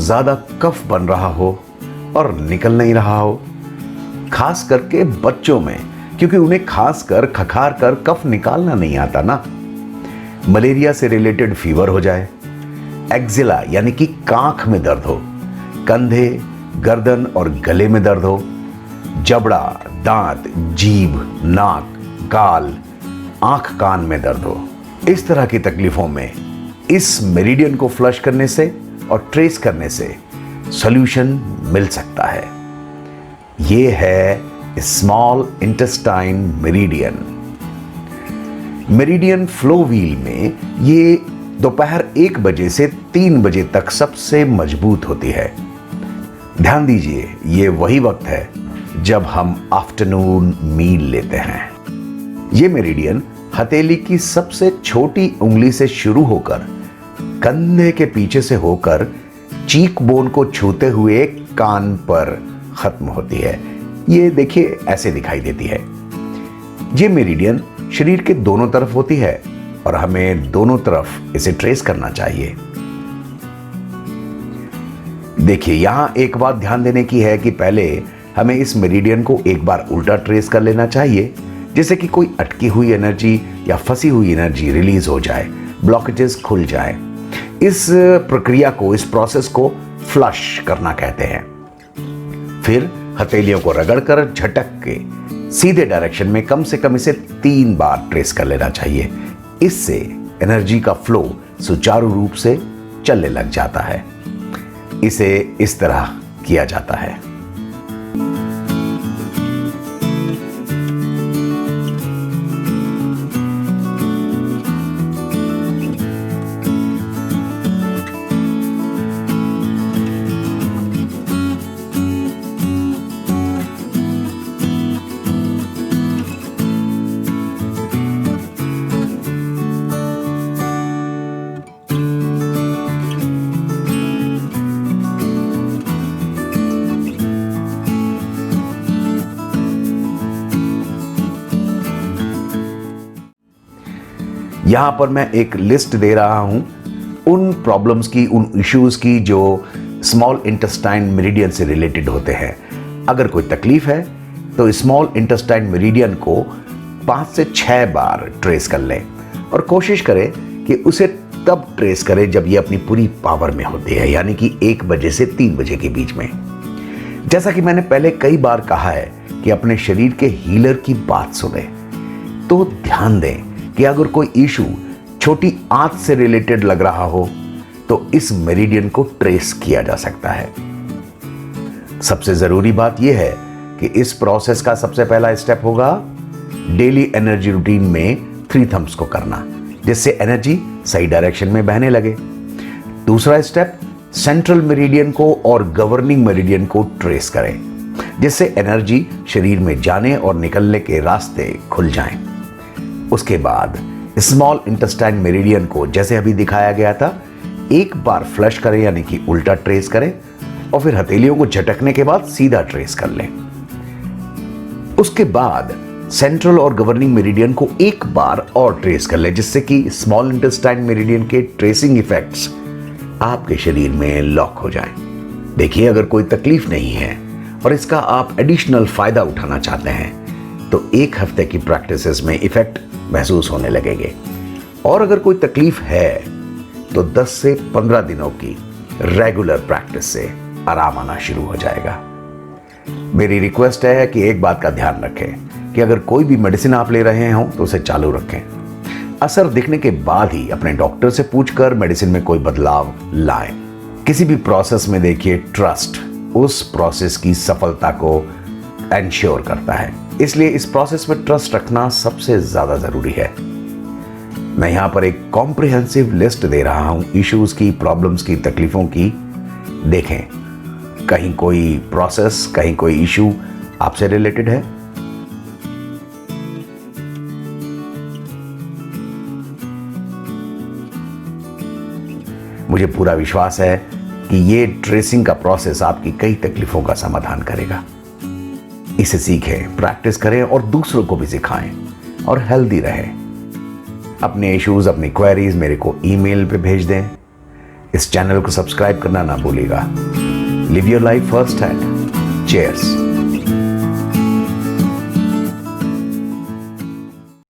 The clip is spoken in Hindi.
ज़्यादा कफ बन रहा हो और निकल नहीं रहा हो, खास करके बच्चों में, क्योंकि उन्हें खासकर खखार कर कफ निकालना नहीं आता ना। मलेरिया से रिलेटेड फीवर हो जाए, एक्जिला यानी कि कांख में दर्द हो, कंधे, गर्दन और गले में दर्द हो, जबड़ा, दांत, जीभ, नाक, गाल, आंख, कान में दर्द हो, इस तरह की तकलीफों में इस मेरिडियन को फ्लश करने से और ट्रेस करने से सॉल्यूशन मिल सकता है। ये है small intestine meridian. Meridian flow wheel में ये दोपहर 1 बजे से 3 बजे तक सबसे मजबूत होती है। ध्यान दीजिए, ये वही वक्त है जब हम आफ्टरनून मील लेते हैं। ये मेरिडियन हथेली की सबसे छोटी उंगली से शुरू होकर कंधे के पीछे से होकर चीक बोन को छूते हुए कान पर खत्म होती है। ये देखिए, ऐसे दिखाई देती है। ये मेरिडियन शरीर के दोनों तरफ होती है और हमें दोनों तरफ इसे ट्रेस करना चाहिए। देखिए, यहां एक बात ध्यान देने की है कि पहले हमें इस मेरिडियन को एक बार उल्टा ट्रेस कर लेना चाहिए, जिससे कि कोई अटकी हुई एनर्जी या फंसी हुई एनर्जी रिलीज हो जाए, ब्लॉकेजेस खुल जाए। इस प्रक्रिया को, इस प्रोसेस को फ्लश करना कहते हैं। फिर हथेलियों को रगड़कर झटक के सीधे डायरेक्शन में कम से कम इसे 3 बार ट्रेस कर लेना चाहिए। इससे एनर्जी का फ्लो सुचारू रूप से चलने लग जाता है। इसे इस तरह किया जाता है। यहां पर मैं एक लिस्ट दे रहा हूं उन प्रॉब्लम्स की, उन इश्यूज की जो स्मॉल इंटेस्टाइन मेरिडियन से रिलेटेड होते हैं। अगर कोई तकलीफ है तो स्मॉल इंटेस्टाइन मेरिडियन को 5 से 6 बार ट्रेस कर लें और कोशिश करें कि उसे तब ट्रेस करें जब ये अपनी पूरी पावर में होती है, यानी कि 1 बजे से 3 बजे के बीच में। जैसा कि मैंने पहले कई बार कहा है कि अपने शरीर के हीलर की बात सुने, तो ध्यान दें कि अगर कोई इशू छोटी आंत से रिलेटेड लग रहा हो तो इस मेरिडियन को ट्रेस किया जा सकता है। सबसे जरूरी बात यह है कि इस प्रोसेस का सबसे पहला स्टेप होगा डेली एनर्जी रूटीन में 3 थम्स को करना, जिससे एनर्जी सही डायरेक्शन में बहने लगे। दूसरा स्टेप, सेंट्रल मेरिडियन को और गवर्निंग मेरिडियन को ट्रेस करें, जिससे एनर्जी शरीर में जाने और निकलने के रास्ते खुल जाएं। उसके बाद स्मॉल इंटेस्टाइन मेरिडियन को, जैसे अभी दिखाया गया था, 1 बार फ्लश करें, यानी कि उल्टा ट्रेस करें, और फिर हथेलियों को झटकने के बाद सीधा ट्रेस कर लें। उसके बाद सेंट्रल और गवर्निंग मेरिडियन को 1 बार और ट्रेस कर लें, जिससे कि स्मॉल इंटेस्टाइन मेरिडियन के ट्रेसिंग इफेक्ट्स आपके शरीर में लॉक हो जाएं। देखिए, अगर कोई तकलीफ नहीं है और इसका आप एडिशनल फायदा उठाना चाहते हैं तो 1 हफ्ते की प्रैक्टिसेस में इफेक्ट महसूस होने लगेंगे। और अगर कोई तकलीफ है तो 10 से 15 दिनों की रेगुलर प्रैक्टिस से आराम आना शुरू हो जाएगा। मेरी रिक्वेस्ट है कि एक बात का ध्यान रखें कि अगर कोई भी मेडिसिन आप ले रहे हो तो उसे चालू रखें। असर दिखने के बाद ही अपने डॉक्टर से पूछकर मेडिसिन में कोई बदलाव लाएं। किसी भी प्रोसेस में देखिए, ट्रस्ट उस प्रोसेस की सफलता को एंश्योर करता है, इसलिए इस प्रोसेस में ट्रस्ट रखना सबसे ज्यादा जरूरी है। मैं यहां पर एक कॉम्प्रिहेंसिव लिस्ट दे रहा हूं इश्यूज की, प्रॉब्लम्स की, तकलीफों की। देखें, कहीं कोई प्रोसेस, कहीं कोई इशू आपसे रिलेटेड है। मुझे पूरा विश्वास है कि ये ट्रेसिंग का प्रोसेस आपकी कई तकलीफों का समाधान करेगा। इसे सीखें, प्रैक्टिस करें और दूसरों को भी सिखाएं और हेल्दी रहें। अपने इश्यूज, अपनी क्वेरीज मेरे को ईमेल पे भेज दें। इस चैनल को सब्सक्राइब करना ना भूलिएगा। Live your life first hand. Chairs.